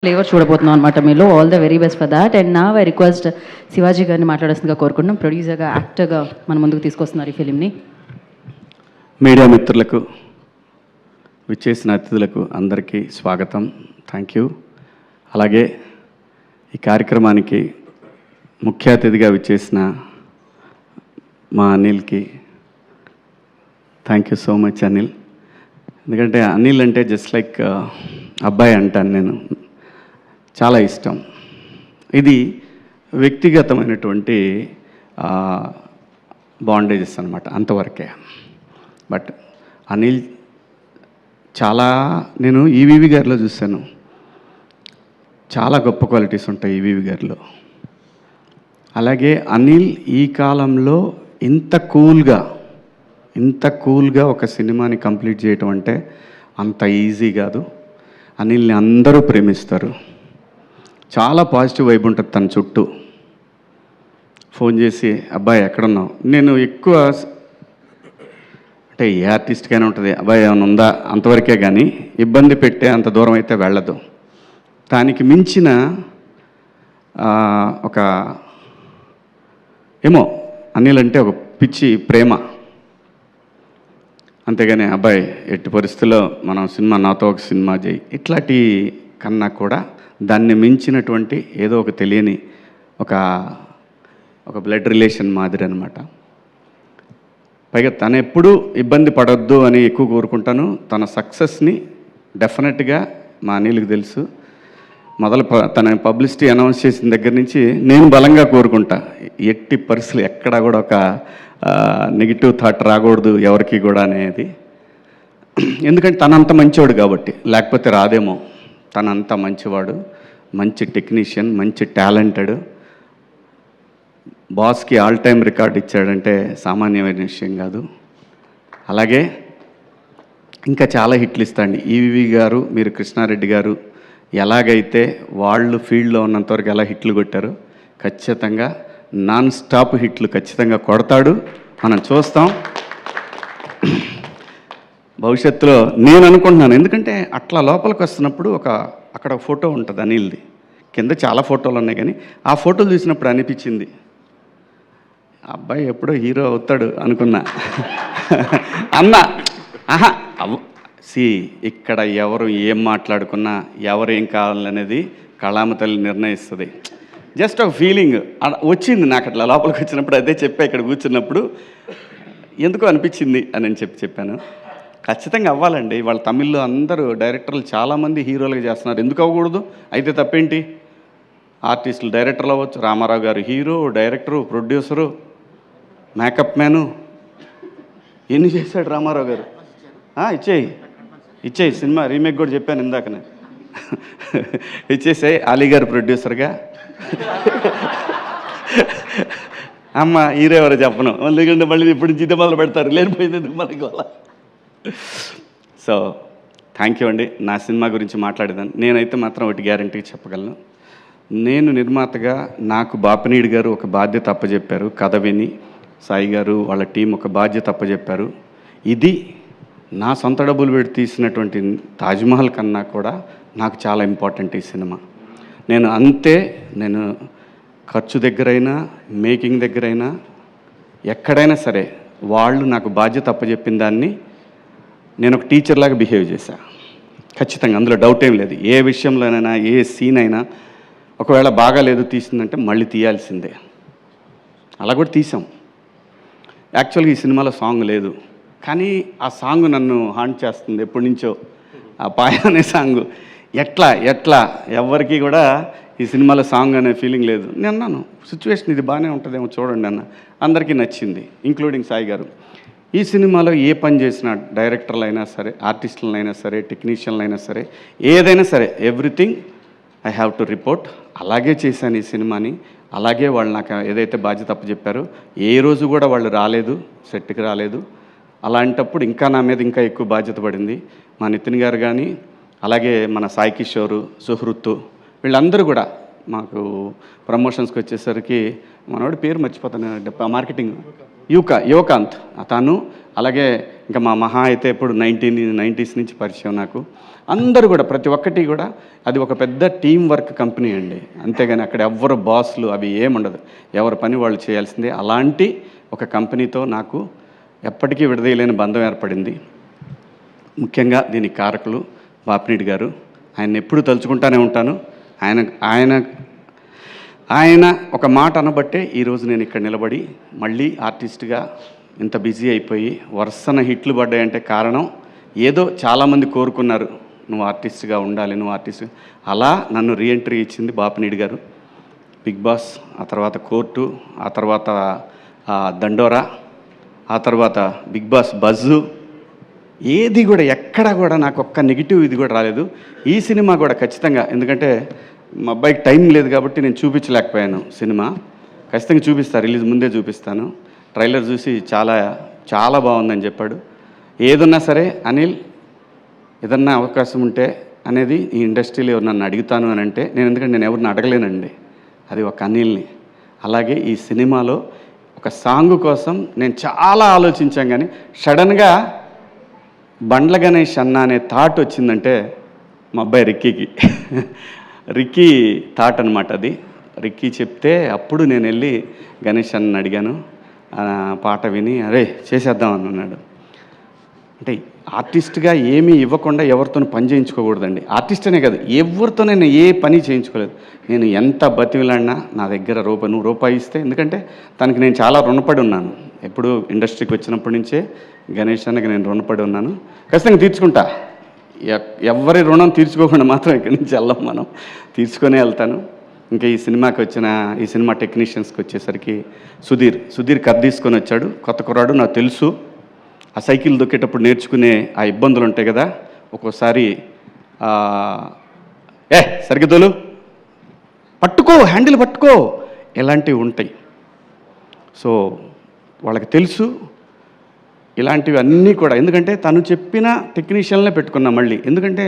Flavour చూడబోతున్నాం అనమాట మీలో. All the very best for that. And నా ఐ రిక్వెస్ట్ శివాజీ గారిని మాట్లాడాల్సిందిగా కోరుకుంటున్నాం. ప్రొడ్యూసర్గా, యాక్టర్గా మన ముందుకు తీసుకొస్తున్నారు ఈ ఫిలింని. మీడియా మిత్రులకు, విచ్చేసిన అతిథులకు అందరికీ స్వాగతం. Thank you. అలాగే ఈ కార్యక్రమానికి ముఖ్య అతిథిగా విచ్చేసిన మా అనిల్కి thank you so much Anil. ఎందుకంటే అనిల్ అంటే జస్ట్ లైక్ అబ్బాయి అంటాను నేను. చాలా ఇష్టం. ఇది వ్యక్తిగతమైనటువంటి బాండేజెస్ అనమాట, అంతవరకే. బట్ అనిల్ చాలా, నేను ఈవీవి గారిలో చూశాను, చాలా గొప్ప క్వాలిటీస్ ఉంటాయి ఈవీవి గారిలో. అలాగే అనిల్ ఈ కాలంలో ఇంత కూల్గా ఒక సినిమాని కంప్లీట్ చేయటం అంటే అంత ఈజీ కాదు. అనిల్ని అందరూ ప్రేమిస్తారు. చాలా పాజిటివ్ వైబ్ ఉంటుంది తన చుట్టూ. ఫోన్ చేసి అబ్బాయి ఎక్కడున్నావు, నేను ఎక్కువ అంటే ఏ ఆర్టిస్ట్కైనా ఉంటుంది, అబ్బాయి ఏమైనా ఉందా అంతవరకే, కానీ ఇబ్బంది పెట్టే అంత దూరం అయితే వెళ్ళదు. దానికి మించిన ఒక ఏమో అనిల్ అంటే ఒక పిచ్చి ప్రేమ. అంతేగాని అబ్బాయి ఎట్టి పరిస్థితుల్లో మనం సినిమా, నాతో ఒక సినిమా చేయి, ఇట్లాంటి కన్నా కూడా దాన్ని మించినటువంటి ఏదో ఒక తెలియని ఒక బ్లడ్ రిలేషన్ మాదిరి అనమాట. పైగా తను ఎప్పుడూ ఇబ్బంది పడొద్దు అని ఎక్కువ కోరుకుంటాను. తన సక్సెస్ని డెఫినెట్గా మా అనిల్కి తెలుసు. తన పబ్లిసిటీ అనౌన్స్ చేసిన దగ్గర నుంచి నేను బలంగా కోరుకుంటా, ఎట్టి పరిస్థితులు ఎక్కడా కూడా ఒక నెగిటివ్ థాట్ రాకూడదు ఎవరికి కూడా అనేది. ఎందుకంటే తనంత మంచివాడు కాబట్టి, లేకపోతే రాదేమో. తనంత మంచివాడు, మంచి టెక్నీషియన్, మంచి టాలెంటెడ్. బాస్కి ఆల్ టైమ్ రికార్డ్ ఇచ్చాడంటే సామాన్యమైన విషయం కాదు. అలాగే ఇంకా చాలా హిట్లు ఇస్తాండి ఈవీవి గారు. మీరు కృష్ణారెడ్డి గారు ఎలాగైతే వాళ్ళు ఫీల్డ్లో ఉన్నంతవరకు ఎలా హిట్లు కొట్టారు, ఖచ్చితంగా నాన్ స్టాప్ హిట్లు ఖచ్చితంగా కొడతాడు, మనం చూస్తాం భవిష్యత్తులో. నేను అనుకుంటున్నాను, ఎందుకంటే అట్లా లోపలికి వస్తున్నప్పుడు అక్కడ ఫోటో ఉంటుంది అనిల్ది, కింద చాలా ఫోటోలు ఉన్నాయి, కానీ ఆ ఫోటోలు చూసినప్పుడు అనిపించింది అబ్బాయి ఎప్పుడో హీరో అవుతాడు అనుకున్నా. ఆహా ఇక్కడ ఎవరు ఏం మాట్లాడుకున్నా, ఎవరు ఏం కావాలనేది కళామ తల్లి నిర్ణయిస్తుంది. జస్ట్ ఒక ఫీలింగ్ వచ్చింది నాకు అట్లా లోపలికి వచ్చినప్పుడు. అదే చెప్పా ఇక్కడ కూర్చున్నప్పుడు, ఎందుకో అనిపించింది అని చెప్పాను. ఖచ్చితంగా అవ్వాలండి. వాళ్ళ తమిళ్లో అందరూ డైరెక్టర్లు చాలామంది హీరోలుగా చేస్తున్నారు, ఎందుకు అవ్వకూడదు? అయితే తప్పేంటి? ఆర్టిస్టులు డైరెక్టర్లు అవ్వచ్చు. రామారావు గారు hero, director, producer, makeup man, ఎన్ని చేశాడు రామారావు గారు. ఇచ్చేయి సినిమా రీమేక్ కూడా చెప్పాను ఇందాకనే. ఇచ్చేసాయి. అలీ గారు ప్రొడ్యూసర్గా. అమ్మ హీరో ఎవరో చెప్పను, ఎందుకంటే మళ్ళీ ఇప్పుడు జిద్ద మొదలు పెడతారు, లేనిపోయింది ఎందుకు మనకి వల్ల. సో థ్యాంక్ యూ అండి. నా సినిమా గురించి మాట్లాడేదాన్ని నేనైతే మాత్రం ఒకటి గ్యారంటీగా చెప్పగలను. నేను నిర్మాతగా నాకు బాపినీడి గారు ఒక బాధ్యత అప్పచెప్పారు. కథ విని సాయి గారు వాళ్ళ టీం ఒక బాధ్యత అప్పచెప్పారు. ఇది నా సొంత డబ్బులు పెట్టి తీసినటువంటి తాజ్మహల్ కన్నా కూడా నాకు చాలా ఇంపార్టెంట్ ఈ సినిమా. నేను ఖర్చు దగ్గరైనా, మేకింగ్ దగ్గరైనా, ఎక్కడైనా సరే వాళ్ళు నాకు బాధ్యత అప్పచెప్పిన దాన్ని నేను ఒక టీచర్లాగా బిహేవ్ చేశా. ఖచ్చితంగా అందులో డౌట్ ఏం లేదు. ఏ విషయంలోనైనా, ఏ సీన్ అయినా ఒకవేళ బాగాలేదు తీసిందంటే మళ్ళీ తీయాల్సిందే. అలా కూడా తీసాం. యాక్చువల్గా ఈ సినిమాలో సాంగ్ లేదు, కానీ ఆ సాంగ్ నన్ను హాంట్ చేస్తుంది ఎప్పటి నుంచో. ఆ పాయ అనే సాంగ్ ఎట్లా ఎవరికి కూడా ఈ సినిమాలో సాంగ్ అనే ఫీలింగ్ లేదు. నేను అన్నాను సిచ్యువేషన్ ఇది బాగానే ఉంటుందేమో చూడండి అన్న. అందరికీ నచ్చింది, ఇంక్లూడింగ్ సాయి గారు. ఈ సినిమాలో ఏ పని చేసినా, డైరెక్టర్లు అయినా సరే, ఆర్టిస్టులైనా సరే, టెక్నీషియన్లు అయినా సరే, ఏదైనా సరే, everything I have to report. అలాగే చేశాను ఈ సినిమాని. అలాగే వాళ్ళు నాకు ఏదైతే బాధ్యత అప్పచెప్పారో, ఏ రోజు కూడా వాళ్ళు రాలేదు, సెట్కి రాలేదు. అలాంటప్పుడు ఇంకా నా మీద ఇంకా ఎక్కువ బాధ్యత పడింది. మా నితిన్ గారు కానీ, అలాగే మన సాయి కిషోరు, సుహృత్తు, వీళ్ళందరూ కూడా మాకు ప్రమోషన్స్కి వచ్చేసరికి మనోడి పేరు మర్చిపోతాను, మార్కెటింగ్ యువకాంత్ తను, అలాగే ఇంకా మా మహా అయితే ఇప్పుడు 1990s నుంచి పరిచయం నాకు. అందరూ కూడా ప్రతి ఒక్కటి కూడా అది ఒక పెద్ద టీం వర్క్ కంపెనీ అండి. అంతేగాని అక్కడ ఎవరు బాస్లు అవి ఏముండదు, ఎవరి పని వాళ్ళు చేయాల్సిందే. అలాంటి ఒక కంపెనీతో నాకు ఎప్పటికీ విడదీయలేని బంధం ఏర్పడింది. ముఖ్యంగా దీనికి కారకులు బాపినీడి గారు. ఆయన ఎప్పుడు తలుచుకుంటానే ఉంటాను. ఆయన ఒక మాట అనబట్టే ఈరోజు నేను ఇక్కడ నిలబడి మళ్ళీ ఆర్టిస్ట్గా ఇంత బిజీ అయిపోయి వరుసన హిట్లు పడ్డాయంటే కారణం ఏదో చాలామంది కోరుకున్నారు, నువ్వు ఆర్టిస్ట్గా ఉండాలి, నువ్వు ఆర్టిస్ట్. అలా నన్ను రీఎంట్రీ ఇచ్చింది బాపినీడి గారు. బిగ్ బాస్, ఆ తర్వాత కోర్టు, ఆ తర్వాత దండోరా, ఆ తర్వాత బిగ్ బాస్ బజ్జు, ఏది కూడా ఎక్కడా కూడా నాకు ఒక్క నెగిటివ్ ఇది కూడా రాలేదు. ఈ సినిమా కూడా ఖచ్చితంగా, ఎందుకంటే మా అబ్బాయికి టైం లేదు కాబట్టి నేను చూపించలేకపోయాను. సినిమా ఖచ్చితంగా చూపిస్తాను, రిలీజ్ ముందే చూపిస్తాను. ట్రైలర్ చూసి చాలా చాలా బాగుందని చెప్పాడు. ఏదన్నా సరే అనిల్, ఏదన్నా అవకాశం ఉంటే అనేది ఈ ఇండస్ట్రీలో ఎవరు నన్ను అడుగుతాను అని అంటే ఎందుకంటే నేను ఎవరిని అడగలేనండి, అది ఒక అనిల్ని. అలాగే ఈ సినిమాలో ఒక సాంగ్ కోసం నేను చాలా ఆలోచించాను, కానీ సడన్గా బండ్ల గణేష్ అన్న అనే థాట్ వచ్చిందంటే మా అబ్బాయి రిక్కీ థాట్ అనమాట అది. రిక్కీ చెప్తే అప్పుడు నేను వెళ్ళి గణేష్ అన్నని అడిగాను. పాట విని అరే చేసేద్దాం అని అన్నాడు. అంటే ఆర్టిస్ట్గా ఏమీ ఇవ్వకుండా ఎవరితో పని చేయించుకోకూడదండి. ఆర్టిస్ట్ అనే కాదు, ఎవరితో నేను ఏ పని చేయించుకోలేదు. నేను ఎంత బతిమిలాడినా నా దగ్గర నువ్వు రూపాయి ఇస్తే, ఎందుకంటే తనకి నేను చాలా రుణపడి ఉన్నాను. ఎప్పుడు ఇండస్ట్రీకి వచ్చినప్పటి నుంచే గణేష్ అన్నకి నేను రుణపడి ఉన్నాను. ఖచ్చితంగా తీర్చుకుంటా. ఎవరి రుణం తీర్చుకోకుండా మాత్రం ఇక్కడి నుంచి వెళ్ళాం, మనం తీర్చుకొనే వెళ్తాను. ఇంకా ఈ సినిమా టెక్నీషియన్స్కి వచ్చేసరికి సుధీర్ కథ తీసుకొని వచ్చాడు. కొత్త కుర్రాడు, నాకు తెలుసు. ఆ సైకిల్ దొక్కేటప్పుడు నేర్చుకునే ఆ ఇబ్బందులు ఉంటాయి కదా, ఒక్కోసారి సరిగ్గా తోలు, పట్టుకో, హ్యాండిల్ పట్టుకో, ఇలాంటివి ఉంటాయి. సో వాళ్ళకి తెలుసు ఇలాంటివి అన్నీ కూడా. ఎందుకంటే తను చెప్పిన టెక్నీషియన్లే పెట్టుకున్నా మళ్ళీ. ఎందుకంటే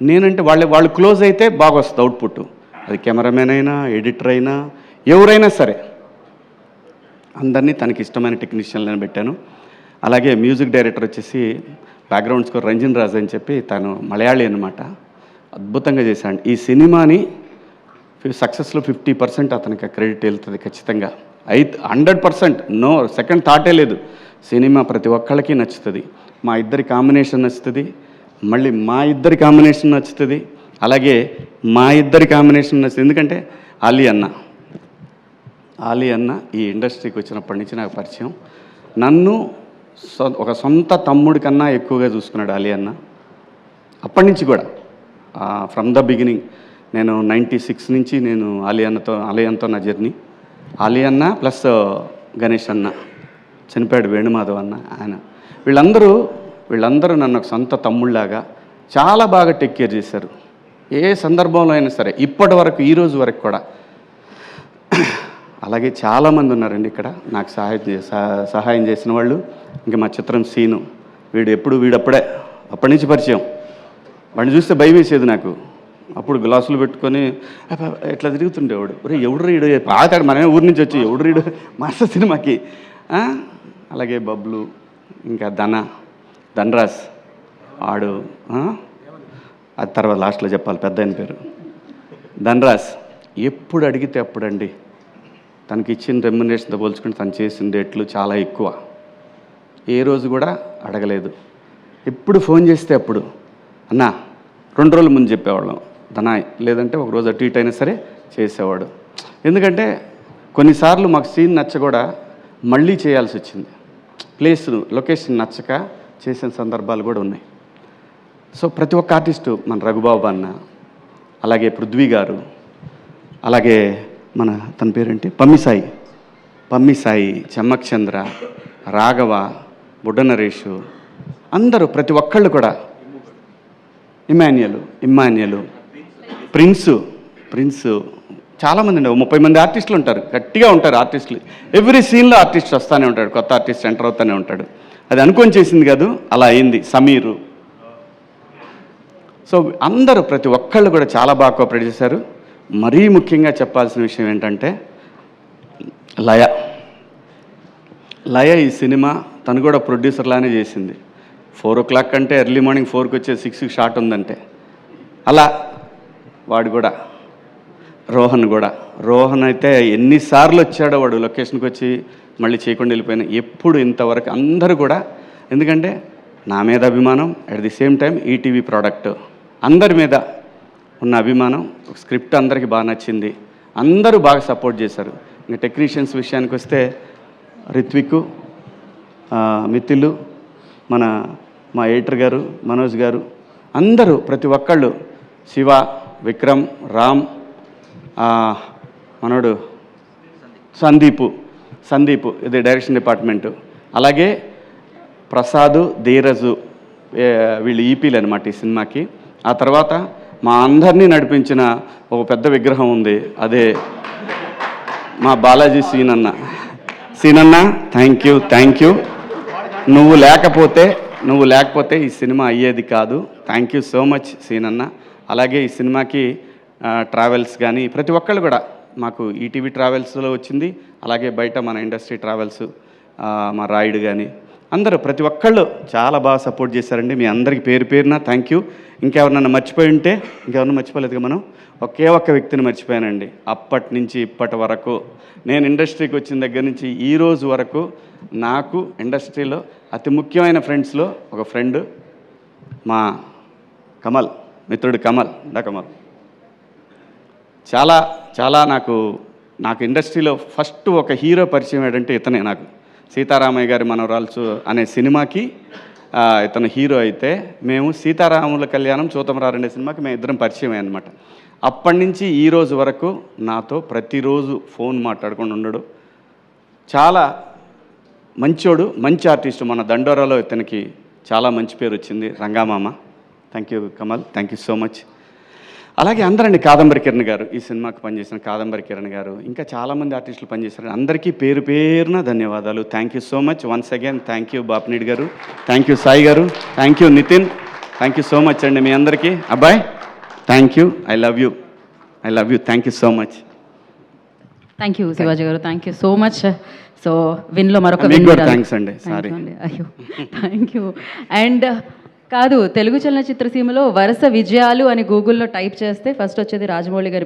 నేనంటే వాళ్ళు క్లోజ్ అయితే బాగా వస్తుంది అవుట్పుట్. అది కెమెరామెన్ అయినా, ఎడిటర్ అయినా, ఎవరైనా సరే అందరినీ తనకి ఇష్టమైన టెక్నీషియన్లను పెట్టాను. అలాగే మ్యూజిక్ డైరెక్టర్ వచ్చేసి బ్యాక్గ్రౌండ్ స్కోర్ రంజన్ రాజ్ అని చెప్పి, తను మలయాళీ అనమాట. అద్భుతంగా చేశాడు. ఈ సినిమాని సక్సెస్లో 50% అతనికి క్రెడిట్ వెళ్తుంది ఖచ్చితంగా. 100%, నో సెకండ్ థాటే లేదు. సినిమా ప్రతి ఒక్కళ్ళకి నచ్చుతుంది. మా ఇద్దరి కాంబినేషన్ నచ్చుతుంది, మళ్ళీ మా ఇద్దరి కాంబినేషన్ నచ్చుతుంది, అలాగే మా ఇద్దరి కాంబినేషన్ నచ్చుతుంది. ఎందుకంటే ఆలీ అన్న ఈ ఇండస్ట్రీకి వచ్చినప్పటి నుంచి నాకు పరిచయం. నన్ను ఒక సొంత తమ్ముడి కన్నా ఎక్కువగా చూసుకున్నాడు ఆలీ అన్న. అప్పటి నుంచి కూడా ఫ్రమ్ ద బిగినింగ్ నేను 96 నుంచి నేను ఆలీ అన్నతో నా జర్నీ. ఆలీ అన్న ప్లస్ గణేష్ అన్న, చనిపోయాడు వేణుమాధవ్ అన్న, ఆయన, వీళ్ళందరూ నన్ను ఒక సొంత తమ్ముళ్ళలాగా చాలా బాగా టేక్ కేర్ చేశారు. ఏ సందర్భంలో అయినా సరే, ఇప్పటి వరకు, ఈరోజు వరకు కూడా. అలాగే చాలామంది ఉన్నారండి ఇక్కడ నాకు సహాయం చేసిన వాళ్ళు. ఇంకా మా చిత్రం సీను, వీడప్పుడే అప్పటి నుంచి పరిచయం. వాడిని చూస్తే భయం వేసేది నాకు. అప్పుడు గ్లాసులు పెట్టుకొని ఇట్లా తిరుగుతుండేవాడు. ఎవడు రీడు పాతాడు, మనమే ఊరి నుంచి వచ్చి ఎవడు రీడు మాస్టర్ సినిమాకి. అలాగే బబ్లు, ఇంకా ధనరాజ్ ఆడు, అది తర్వాత లాస్ట్లో చెప్పాలి, పెద్ద ఆయన పేరు ధనరాజ్. ఎప్పుడు అడిగితే అప్పుడండి, తనకి ఇచ్చిన రెమ్యునరేషన్తో పోల్చుకుంటే తను చేసిన డేట్లు చాలా ఎక్కువ. ఏ రోజు కూడా అడగలేదు. ఎప్పుడు ఫోన్ చేస్తే అప్పుడు అన్నా 2 రోజుల ముందు చెప్పేవాళ్ళం ధనాయ్, లేదంటే ఒక రోజు అటు ఇటు అయినా సరే చేసేవాడు. ఎందుకంటే కొన్నిసార్లు మాకు సీన్ నచ్చ కూడా మళ్ళీ చేయాల్సి వచ్చింది. లొకేషన్ నచ్చక చేసిన సందర్భాలు కూడా ఉన్నాయి. సో ప్రతి ఒక్క ఆర్టిస్టు, మన రఘుబాబు అన్న, అలాగే పృథ్వీ గారు, అలాగే తన పేరేంటి పమ్మిసాయి, చెమ్మక్ చంద్ర, రాఘవ, బుడ్డ నరేషు, అందరూ ప్రతి ఒక్కళ్ళు కూడా, ఇమ్మాన్యుయలు, ప్రిన్స్, చాలామంది అండి, 30 మంది ఆర్టిస్టులు ఉంటారు, గట్టిగా ఉంటారు ఆర్టిస్టులు. ఎవ్రీ సీన్లో ఆర్టిస్ట్ వస్తూనే ఉంటాడు, కొత్త ఆర్టిస్ట్ ఎంటర్ అవుతూనే ఉంటాడు. అది అనుకొని చేసింది కాదు, అలా అయింది. సమీరు. సో అందరూ ప్రతి ఒక్కళ్ళు కూడా చాలా బాగా కోఆపరేట్ చేశారు. మరీ ముఖ్యంగా చెప్పాల్సిన విషయం ఏంటంటే లయ. లయ ఈ సినిమా తను కూడా ప్రొడ్యూసర్లానే చేసింది. 4 o'clock అంటే ఎర్లీ మార్నింగ్ 4కి వచ్చే 6కి షాట్ ఉందంటే అలా వాడు కూడా రోహన్ అయితే ఎన్నిసార్లు వచ్చాడో వాడు లొకేషన్కి వచ్చి మళ్ళీ చేయకుండా వెళ్ళిపోయినా ఎప్పుడు ఇంతవరకు అందరూ కూడా, ఎందుకంటే నా మీద అభిమానం, at the same time ETV product అందరి మీద ఉన్న అభిమానం, స్క్రిప్ట్ అందరికీ బాగా నచ్చింది, అందరూ బాగా సపోర్ట్ చేశారు. ఇంకా టెక్నీషియన్స్ విషయానికి వస్తే రిత్విక్, మిత్తిలు, మా ఎడిటర్ గారు మనోజ్ గారు, అందరూ ప్రతి ఒక్కళ్ళు, శివ, విక్రమ్, రామ్, మనోడు సందీపు ఇది డైరెక్షన్ డిపార్ట్మెంటు, అలాగే ప్రసాద్, ధీరజు, వీళ్ళు ఈపీలు అనమాట ఈ సినిమాకి. ఆ తర్వాత మా అందరినీ నడిపించిన ఒక పెద్ద విగ్రహం ఉంది, అదే మా బాలాజీ సీనన్న. Thank you. నువ్వు లేకపోతే ఈ సినిమా అయ్యేది కాదు. థ్యాంక్ యూ సో మచ్ సీనన్న. అలాగే ఈ సినిమాకి ట్రావెల్స్ కానీ ప్రతి ఒక్కళ్ళు కూడా, మాకు ఈటీవీ ట్రావెల్స్లో వచ్చింది, అలాగే బయట మన ఇండస్ట్రీ ట్రావెల్స్, మా రాయుడు కానీ అందరూ ప్రతి ఒక్కళ్ళు చాలా బాగా సపోర్ట్ చేశారండి. మీ అందరికీ పేరున థ్యాంక్ యూ. ఇంకెవరినన్నా మర్చిపోయి ఉంటే, ఇంకెవరన్నా మర్చిపోలేదుగా, మనం ఒకే ఒక్క వ్యక్తిని మర్చిపోయానండి. అప్పటి నుంచి ఇప్పటి వరకు, నేను ఇండస్ట్రీకి వచ్చిన దగ్గర నుంచి ఈ రోజు వరకు నాకు ఇండస్ట్రీలో అతి ముఖ్యమైన ఫ్రెండ్స్లో ఒక ఫ్రెండ్ మా కమల్, మిత్రుడు కమల్. చాలా నాకు ఇండస్ట్రీలో ఫస్ట్ ఒక హీరో పరిచయం ఏంటంటే ఇతనే. నాకు సీతారామయ్య గారి మనవరాల్సు అనే సినిమాకి ఇతను హీరో అయితే, మేము సీతారాముల కళ్యాణం చూతమరారండే సినిమాకి మేము ఇద్దరం పరిచయం అనమాట. అప్పటి నుంచి ఈ రోజు వరకు నాతో ప్రతిరోజు ఫోన్ మాట్లాడుకొని ఉండడు. చాలా మంచోడు, మంచి ఆర్టిస్టు. మన దండోరాలో ఇతనికి చాలా మంచి పేరు వచ్చింది, Rangamama. Thank you Kamal, thank you so much. అలాగే అందరండి, కాదంబరి కిరణ్ గారు, ఈ సినిమాకి పనిచేసిన కాదంబరి కిరణ్ గారు, ఇంకా చాలామంది ఆర్టిస్టులు పనిచేశారు. అందరికీ పేరున ధన్యవాదాలు. Thank you so much once again. Thank you Bapineedu garu, thank you Sai garu, thank you Nithin, thank you so much అండి మీ అందరికీ. అబ్బాయ్ thank you, I love you, thank you so much. Thank you Shivaji garu, thank you so much. So విన్లో మరొక thanks అండి, sorry. అయ్యో thank you. And కాదు, తెలుగు చలనచిత్ర సీమలో వరుస విజయాలు అని గూగుల్లో టైప్ చేస్తే ఫస్ట్ వచ్చేది రాజమౌళి గారి పేరు.